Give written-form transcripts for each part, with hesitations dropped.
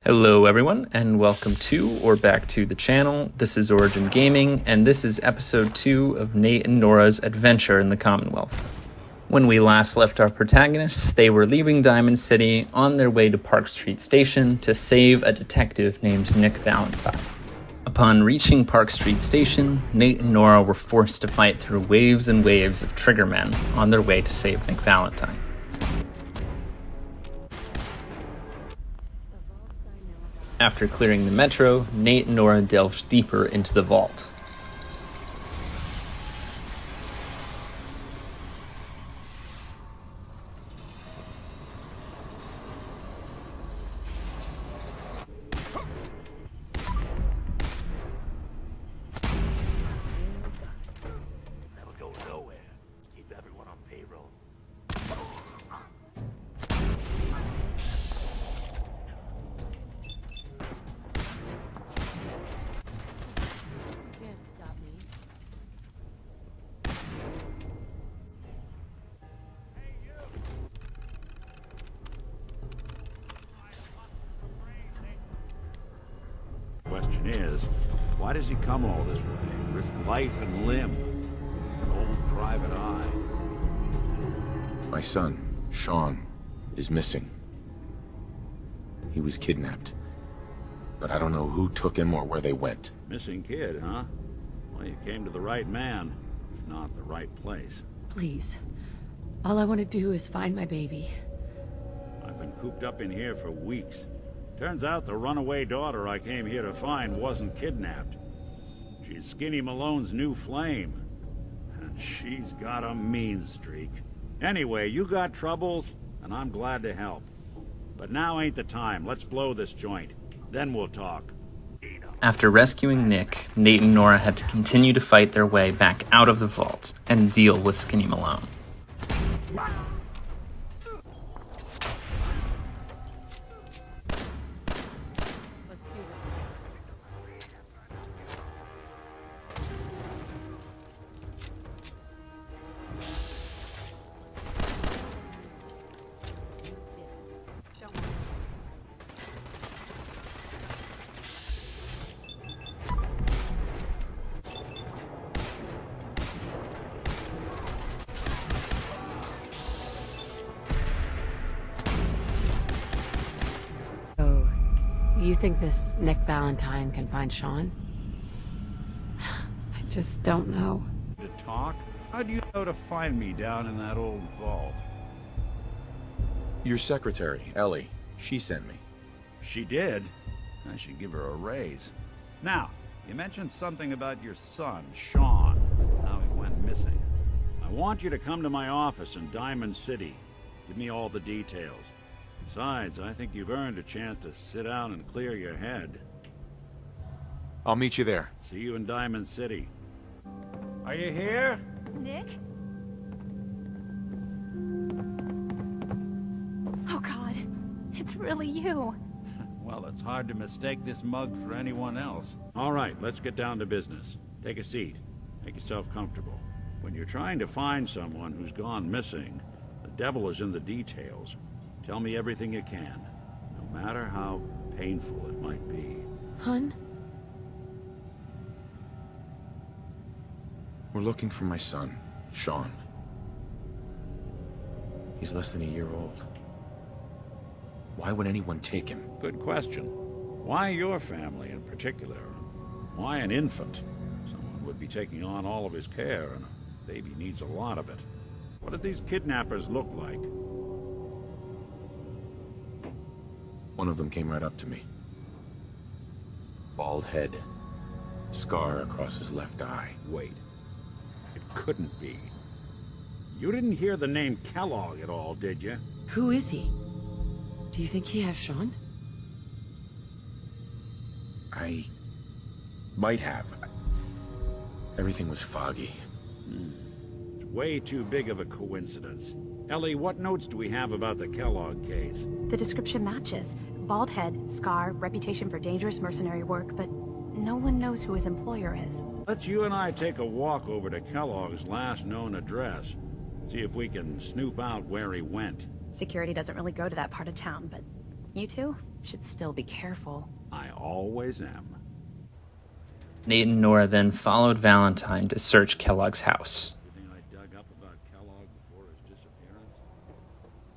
Hello everyone, and welcome to, or back to the channel. This is Origin Gaming, and this is episode 2 of Nate and Nora's adventure in the Commonwealth. When we last left our protagonists, they were leaving Diamond City on their way to Park Street Station to save a detective named Nick Valentine. Upon reaching Park Street Station, Nate and Nora were forced to fight through waves and waves of triggermen on their way to save Nick Valentine. After clearing the metro, Nate and Nora delved deeper into the vault. Never go nowhere. Keep everyone on payroll. Question is, why does he come all this way? Risk life and limb. An old private eye. My son, Shaun, is missing. He was kidnapped. But I don't know who took him or where they went. Missing kid, huh? Well, you came to the right man, if not the right place. Please. All I want to do is find my baby. I've been cooped up in here for weeks. Turns out the runaway daughter I came here to find wasn't kidnapped. She's Skinny Malone's new flame. And she's got a mean streak. Anyway, you got troubles, and I'm glad to help. But now ain't the time. Let's blow this joint. Then we'll talk. After rescuing Nick, Nate and Nora had to continue to fight their way back out of the vault and deal with Skinny Malone. So, you think this Nick Valentine can find Shaun? I just don't know. To talk? How do you know to find me down in that old vault? Your secretary, Ellie, she sent me. She did? I should give her a raise. Now, you mentioned something about your son, Shaun, how he went missing. I want you to come to my office in Diamond City. Give me all the details. Besides, I think you've earned a chance to sit down and clear your head. I'll meet you there. See you in Diamond City. Are you here? Nick? Oh God, it's really you. Well, it's hard to mistake this mug for anyone else. All right, let's get down to business. Take a seat. Make yourself comfortable. When you're trying to find someone who's gone missing, the devil is in the details. Tell me everything you can, no matter how painful it might be. Hun? We're looking for my son, Shaun. He's less than a year old. Why would anyone take him? Good question. Why your family in particular? Why an infant? Someone would be taking on all of his care, and a baby needs a lot of it. What did these kidnappers look like? One of them came right up to me. Bald head. Scar across his left eye. Wait. It couldn't be. You didn't hear the name Kellogg at all, did you? Who is he? Do you think he has Shaun? I might have. Everything was foggy. It's way too big of a coincidence. Ellie, what notes do we have about the Kellogg case? The description matches. Bald head, scar, reputation for dangerous mercenary work, but no one knows who his employer is. Let's you and I take a walk over to Kellogg's last known address. See if we can snoop out where he went. Security doesn't really go to that part of town, but You two should still be careful. I always am. Nate and Nora then followed Valentine to search Kellogg's house. Everything I dug up about Kellogg before his disappearance?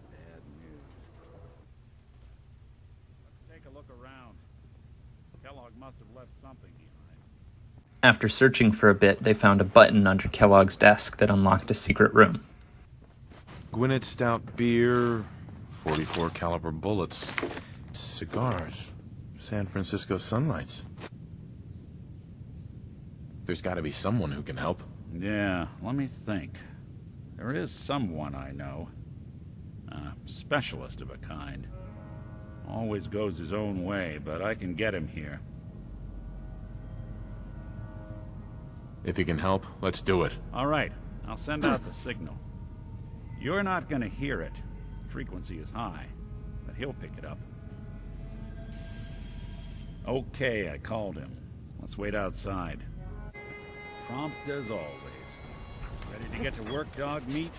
Bad news. Let's take a look around. Kellogg must have left something behind. After searching for a bit, they found a button under Kellogg's desk that unlocked a secret room. Gwinnett stout beer, 44 caliber bullets, cigars, San Francisco sunlights. There's got to be someone who can help. Yeah, let me think. There is someone I know. A specialist of a kind. Always goes his own way, but I can get him here. If he can help, let's do it. All right, I'll send out the signal. You're not going to hear it. Frequency is high, but he'll pick it up. Okay, I called him. Let's wait outside. Prompt as always. Ready to get to work, dog meat?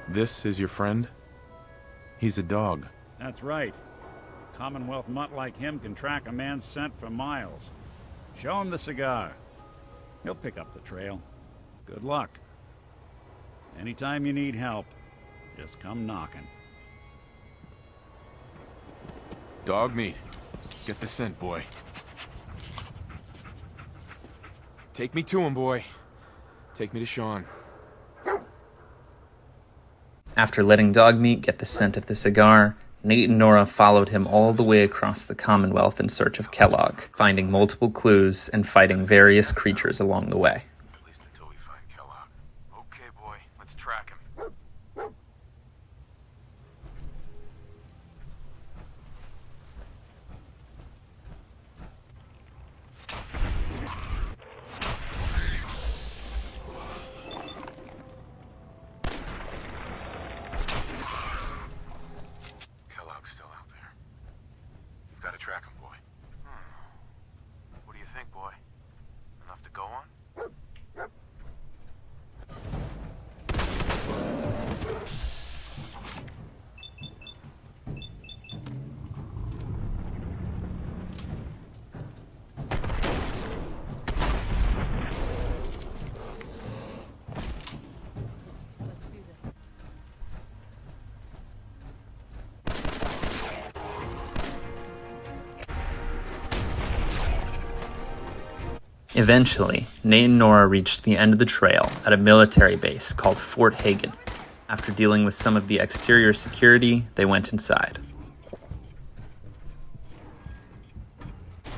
This is your friend? He's a dog. That's right. Commonwealth mutt like him can track a man's scent for miles. Show him the cigar. He'll pick up the trail. Good luck. Anytime you need help, just come knocking. Dog meat. Get the scent, boy. Take me to him, boy. Take me to Shaun. After letting Dogmeat get the scent of the cigar, Nate and Nora followed him all the way across the Commonwealth in search of Kellogg, finding multiple clues and fighting various creatures along the way. At least until we find Kellogg. Okay, boy. Let's track him. Kellogg's still out there. We've got to track him, boy. What do you think, boy? Enough to go on? Eventually, Nate and Nora reached the end of the trail at a military base called Fort Hagen. After dealing with some of the exterior security, they went inside.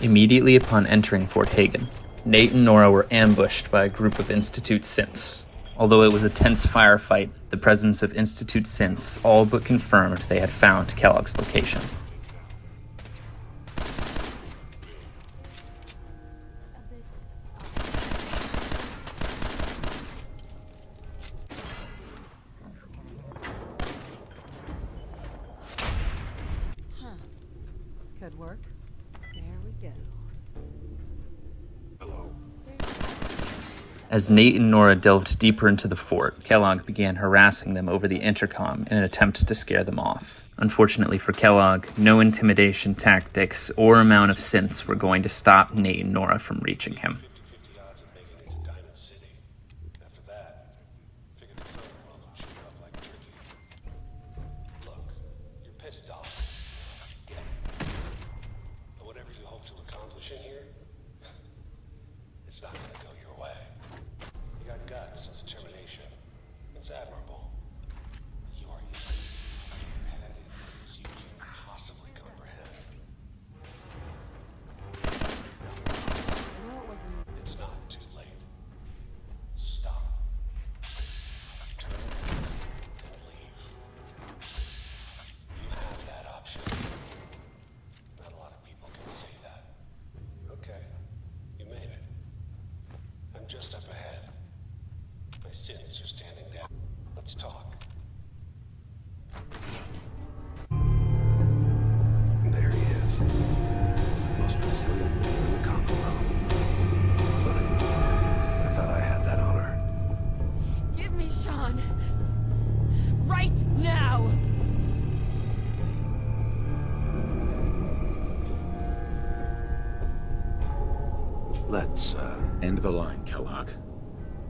Immediately upon entering Fort Hagen, Nate and Nora were ambushed by a group of Institute synths. Although it was a tense firefight, the presence of Institute synths all but confirmed they had found Kellogg's location. Could work. There we go. As Nate and Nora delved deeper into the fort, Kellogg began harassing them over the intercom in an attempt to scare them off. Unfortunately for Kellogg, no intimidation tactics or amount of synths were going to stop Nate and Nora from reaching him. It's, End the line, Kellogg.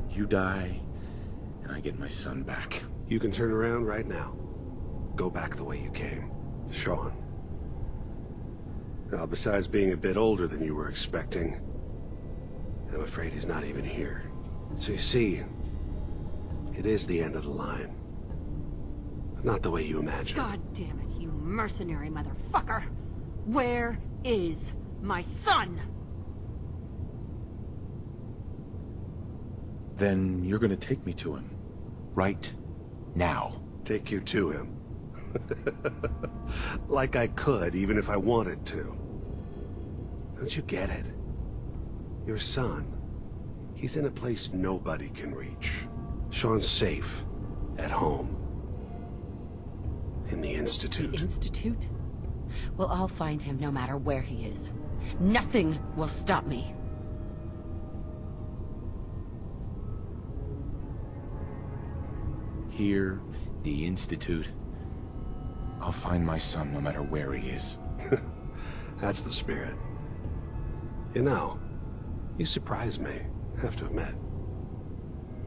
You die, and I get my son back. You can turn around right now. Go back the way you came. Shaun. Now, besides being a bit older than you were expecting, I'm afraid he's not even here. So you see, it is the end of the line. But not the way you imagine. God damn it, you mercenary motherfucker! Where is my son? Then you're gonna take me to him. Right now. Take you to him. Like I could, even if I wanted to. Don't you get it? Your son, he's in a place nobody can reach. Shaun's safe. At home. In the Institute. The Institute? Well, I'll find him no matter where he is. Nothing will stop me. Here, the Institute. I'll find my son no matter where he is. That's the spirit. You know, you surprise me, I have to admit.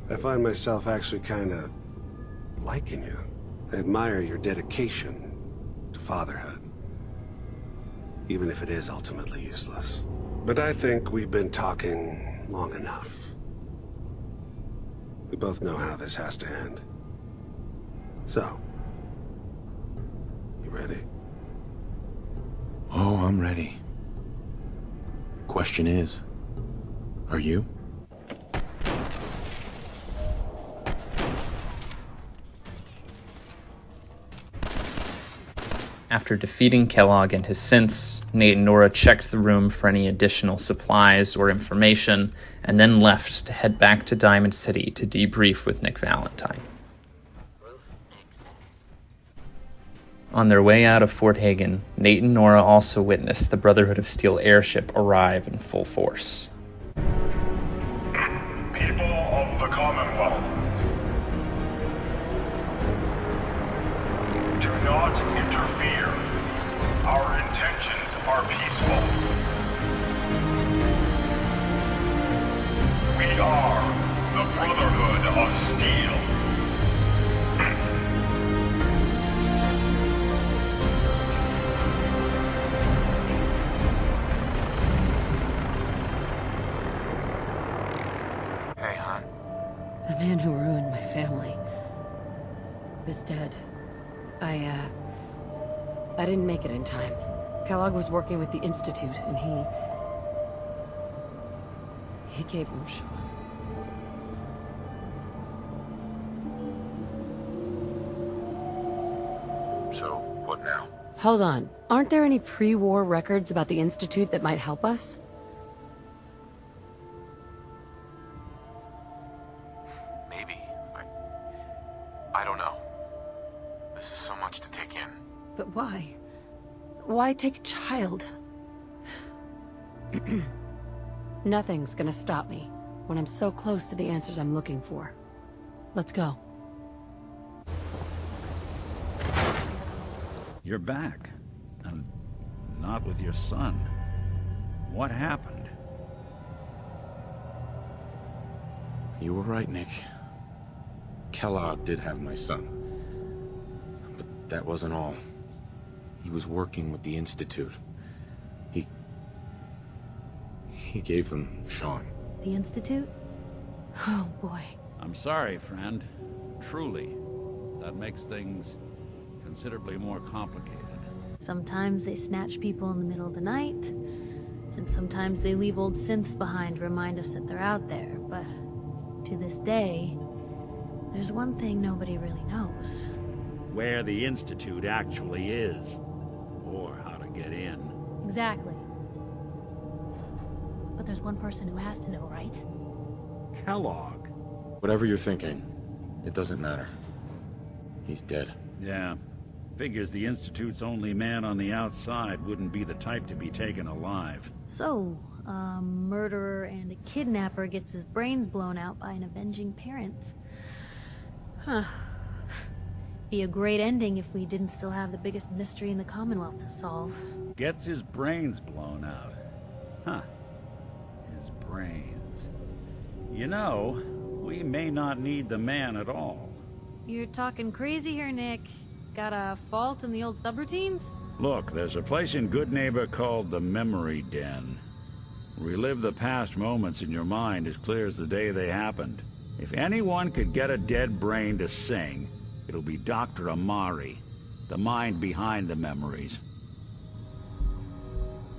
I find myself actually kinda liking you. I admire your dedication to fatherhood. Even if it is ultimately useless. But I think we've been talking long enough. We both know how this has to end. So, you ready? Oh, I'm ready. Question is, are you? After defeating Kellogg and his synths, Nate and Nora checked the room for any additional supplies or information, and then left to head back to Diamond City to debrief with Nick Valentine. On their way out of Fort Hagen, Nate and Nora also witnessed the Brotherhood of Steel airship arrive in full force. People of the Commonwealth, do not interfere. Our intentions are peaceful. We are the Brotherhood of Steel. Hey, hon. The man who ruined my family is dead. I didn't make it in time. Kellogg was working with the Institute, and he gave him Shaun. So, what now? Hold on. Aren't there any pre-war records about the Institute that might help us? Maybe. I don't know. This is so much to take in. But why? Why take a child? Nothing's gonna stop me when I'm so close to the answers I'm looking for. Let's go. You're back. And not with your son. What happened? You were right, Nick. Kellogg did have my son. But that wasn't all. He was working with the Institute. He gave them Shaun. The Institute? Oh boy. I'm sorry, friend. Truly. That makes things considerably more complicated. Sometimes they snatch people in the middle of the night, and sometimes they leave old synths behind to remind us that they're out there, but to this day, there's one thing nobody really knows. Where the Institute actually is. Or how to get in. Exactly. But there's one person who has to know, right? Kellogg. Whatever you're thinking, it doesn't matter. He's dead. Yeah. Figures the Institute's only man on the outside wouldn't be the type to be taken alive. So, a murderer and a kidnapper gets his brains blown out by an avenging parent. Huh. Be a great ending if we didn't still have the biggest mystery in the Commonwealth to solve. Gets his brains blown out. Huh. His brains. You know, we may not need the man at all. You're talking crazy here, Nick. Got a fault in the old subroutines? Look, there's a place in Good Neighbor called the Memory Den. Relive the past moments in your mind as clear as the day they happened. If anyone could get a dead brain to sing, it'll be Dr. Amari, the mind behind the memories.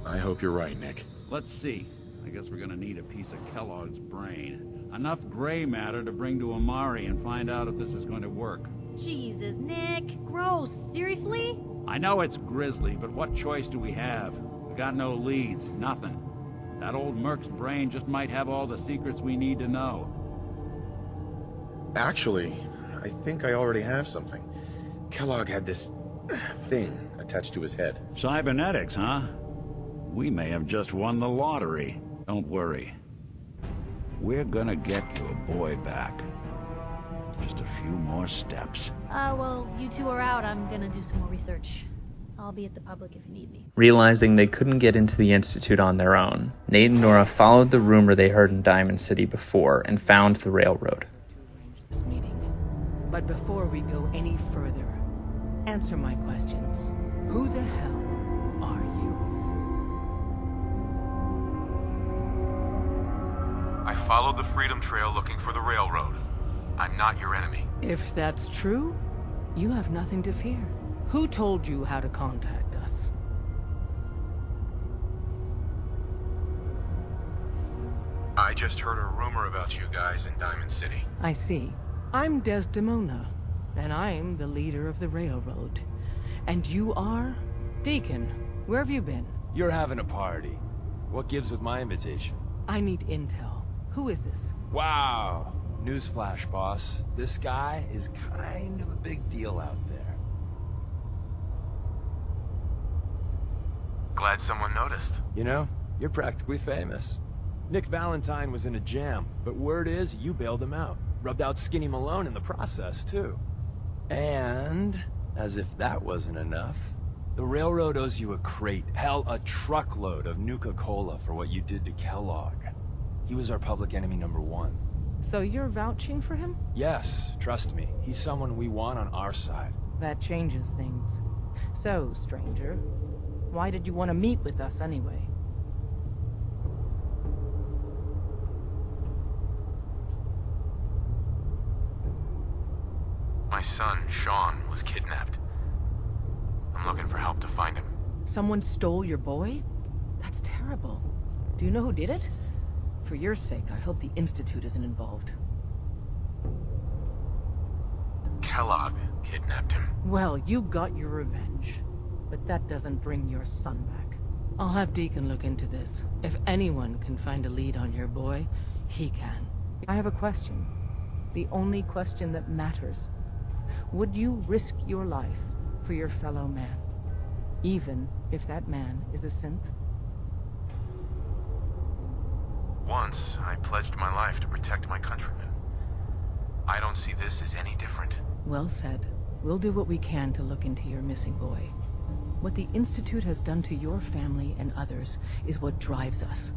I hope you're right, Nick. Let's see. I guess we're gonna need a piece of Kellogg's brain. Enough gray matter to bring to Amari and find out if this is going to work. Jesus, Nick. Gross. Seriously? I know it's grisly, but what choice do we have? We got no leads, nothing. That old Merc's brain just might have all the secrets we need to know. Actually, I think I already have something. Kellogg had this thing attached to his head. Cybernetics, huh? We may have just won the lottery. Don't worry. We're gonna get your boy back. Just a few more steps. Well, you two are out. I'm gonna do some more research. I'll be at the public if you need me. Realizing they couldn't get into the Institute on their own, Nate and Nora followed the rumor they heard in Diamond City before and found the railroad. This meeting. But before we go any further, answer my questions. Who the hell are you? I followed the Freedom Trail looking for the railroad. I'm not your enemy. If that's true, you have nothing to fear. Who told you how to contact us? I just heard a rumor about you guys in Diamond City. I see. I'm Desdemona, and I'm the leader of the railroad. And you are? Deacon, where have you been? You're having a party. What gives with my invitation? I need intel. Who is this? Wow. Newsflash, boss. This guy is kind of a big deal out there. Glad someone noticed. You know, you're practically famous. Nick Valentine was in a jam, but word is you bailed him out. Rubbed out Skinny Malone in the process, too. And, as if that wasn't enough, the railroad owes you a crate, hell, a truckload of Nuka-Cola for what you did to Kellogg. He was our public enemy #1. So you're vouching for him? Yes, trust me. He's someone we want on our side. That changes things. So, stranger, why did you want to meet with us anyway? My son, Shaun, was kidnapped. I'm looking for help to find him. Someone stole your boy? That's terrible. Do you know who did it? For your sake, I hope the Institute isn't involved. Kellogg kidnapped him. Well, you got your revenge. But that doesn't bring your son back. I'll have Deacon look into this. If anyone can find a lead on your boy, he can. I have a question. The only question that matters. Would you risk your life for your fellow man? Even if that man is a synth? Once, I pledged my life to protect my countrymen. I don't see this as any different. Well said. We'll do what we can to look into your missing boy. What the Institute has done to your family and others is what drives us.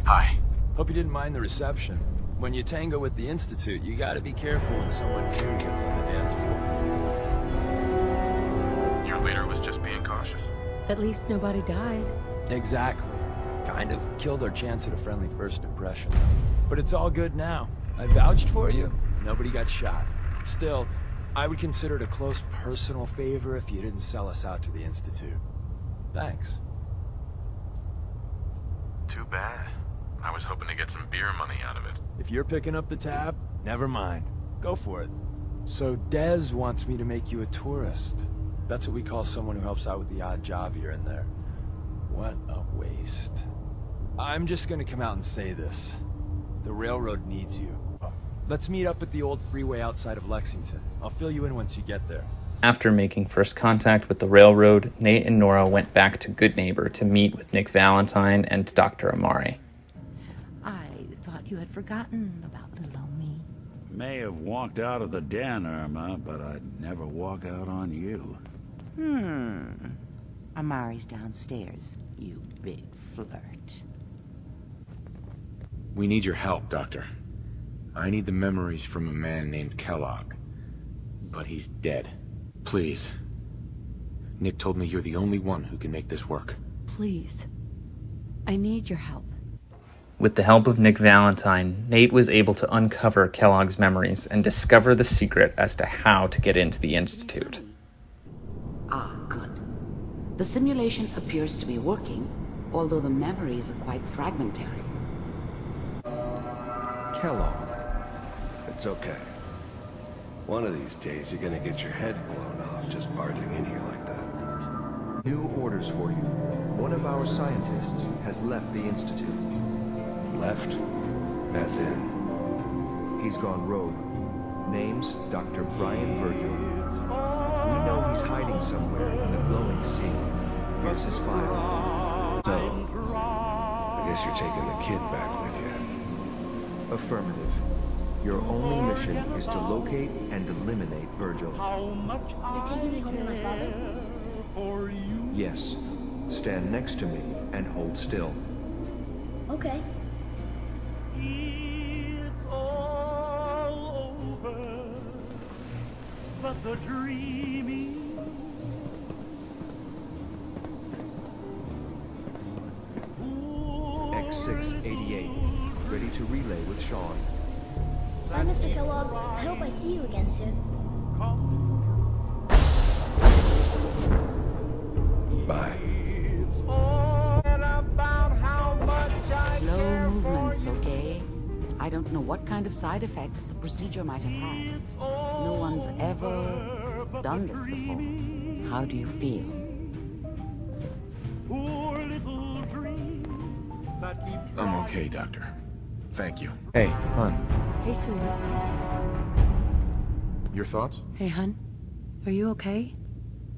Hi. Hope you didn't mind the reception. When you tango with the Institute, you gotta be careful when someone new gets on the dance floor. Your leader was just being cautious. At least nobody died. Exactly. Kind of killed our chance at a friendly first impression. But it's all good now. I vouched for you. Nobody got shot. Still, I would consider it a close personal favor if you didn't sell us out to the Institute. Thanks. Too bad. I was hoping to get some beer money out of it. If you're picking up the tab, never mind. Go for it. So Dez wants me to make you a tourist. That's what we call someone who helps out with the odd job here and there. What a waste. I'm just gonna come out and say this. The railroad needs you. Let's meet up at the old freeway outside of Lexington. I'll fill you in once you get there. After making first contact with the railroad, Nate and Nora went back to Good Neighbor to meet with Nick Valentine and Dr. Amari. I thought you had forgotten about little old me. May have walked out of the den, Irma, but I'd never walk out on you. Amari's downstairs, you big flirt. We need your help, Doctor. I need the memories from a man named Kellogg. But he's dead. Please. Nick told me you're the only one who can make this work. Please. I need your help. With the help of Nick Valentine, Nate was able to uncover Kellogg's memories and discover the secret as to how to get into the Institute. Ah, good. The simulation appears to be working, although the memories are quite fragmentary. Kellogg. It's okay. One of these days you're gonna get your head blown off just barging in here like that. New orders for you. One of our scientists has left the Institute. Left? As in? He's gone rogue. Name's Dr. Brian Virgil. We know he's hiding somewhere in the glowing sea. Here's his file. So, I guess you're taking the kid back with you. Affirmative. Your only mission is to locate and eliminate Virgil. You're taking me home to my father? Yes. Stand next to me and hold still. Okay. It's all over, but the dreaming. X688, ready to relay with Shaun. Bye, Mr. Kellogg. I hope I see you again soon. Bye. Slow movements, okay? I don't know what kind of side effects the procedure might have had. No one's ever done this before. How do you feel? I'm okay, Doctor. Thank you. Hey, hon. Hey, sweetie. Your thoughts? Hey, hun. Are you okay?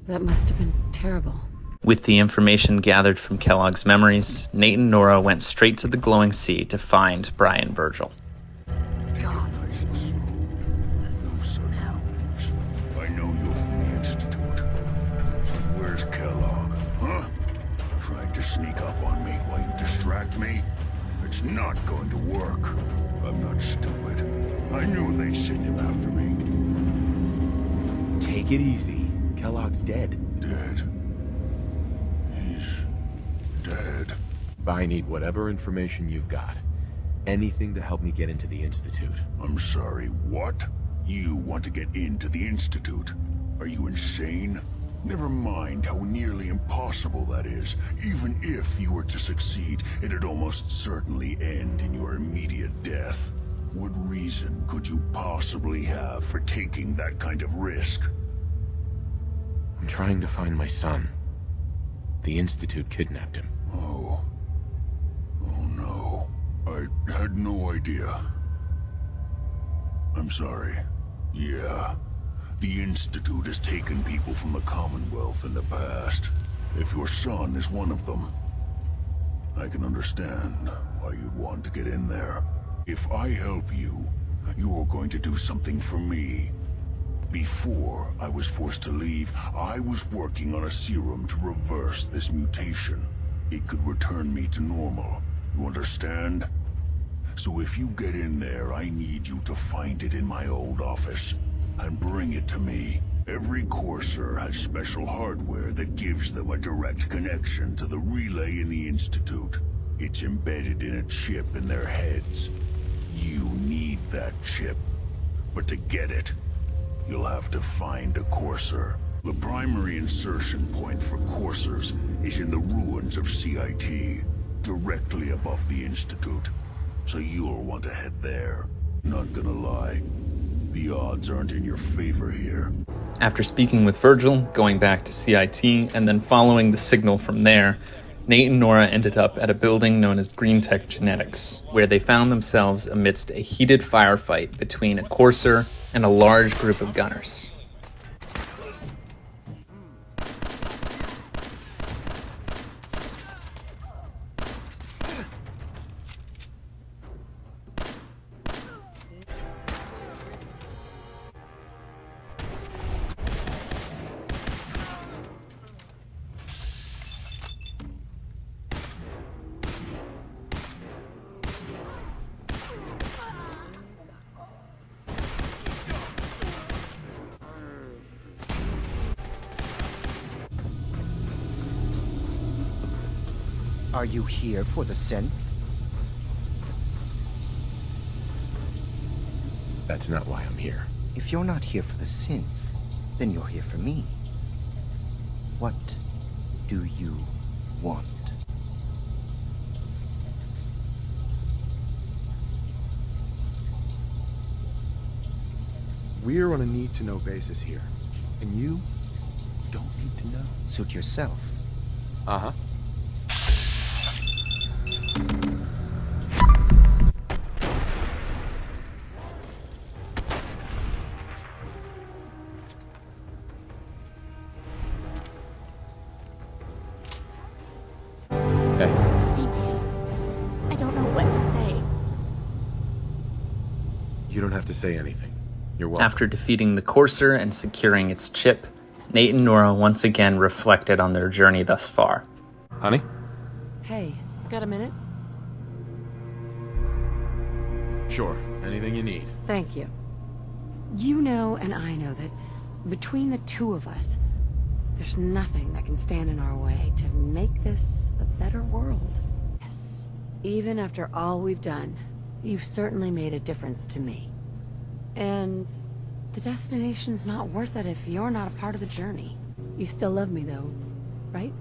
That must have been terrible. With the information gathered from Kellogg's memories, Nate and Nora went straight to the glowing sea to find Brian Virgil. God. No sudden moves. I know you're from the Institute. Where's Kellogg? Huh? Trying to sneak up on me while you distract me? It's not going to work. I'm not stupid. I knew they'd send him after me. Take it easy. Kellogg's dead. Dead? He's dead. I need whatever information you've got. Anything to help me get into the Institute. I'm sorry, what? You want to get into the Institute? Are you insane? Never mind how nearly impossible that is. Even if you were to succeed, it'd almost certainly end in your immediate death. What reason could you possibly have for taking that kind of risk? I'm trying to find my son. The Institute kidnapped him. Oh. Oh no. I had no idea. I'm sorry. Yeah. The Institute has taken people from the Commonwealth in the past. If your son is one of them, I can understand why you'd want to get in there. If I help you, you're going to do something for me. Before I was forced to leave, I was working on a serum to reverse this mutation. It could return me to normal. You understand? So if you get in there, I need you to find it in my old office and bring it to me. Every Courser has special hardware that gives them a direct connection to the relay in the Institute. It's embedded in a chip in their heads. You need that chip. But to get it, you'll have to find a Courser. The primary insertion point for Coursers is in the ruins of CIT, directly above the Institute. So you'll want to head there. Not gonna lie, the odds aren't in your favor here. After speaking with Virgil, going back to CIT, and then following the signal from there, Nate and Nora ended up at a building known as Green Tech Genetics, where they found themselves amidst a heated firefight between a Courser and a large group of gunners. Are you here for the synth? That's not why I'm here. If you're not here for the synth, then you're here for me. What do you want? We're on a need-to-know basis here, and you don't need to know. Suit yourself. Uh-huh. Hey. I don't know what to say. You don't have to say anything. You're welcome. After defeating the Courser and securing its chip, Nate and Nora once again reflected on their journey thus far. Honey? Hey, got a minute? Sure. Anything you need. Thank you. You know and I know that between the two of us, there's nothing that can stand in our way to make this a better world. Yes. Even after all we've done, you've certainly made a difference to me. And the destination's not worth it if you're not a part of the journey. You still love me though, right?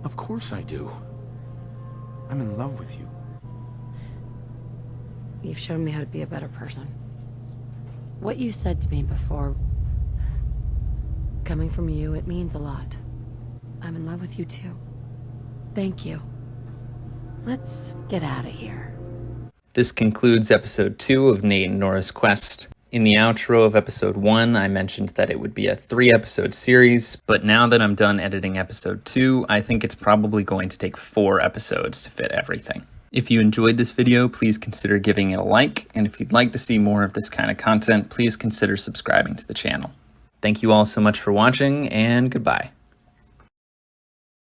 Of course I do. I'm in love with you. You've shown me how to be a better person. What you said to me before, coming from you, it means a lot. I'm in love with you too. Thank you. Let's get out of here. This concludes episode 2 of Nate and Nora's quest. In the outro of episode 1, I mentioned that it would be a 3-episode series, but now that I'm done editing episode 2, I think it's probably going to take 4 episodes to fit everything. If you enjoyed this video, please consider giving it a like, and if you'd like to see more of this kind of content, please consider subscribing to the channel. Thank you all so much for watching, and goodbye.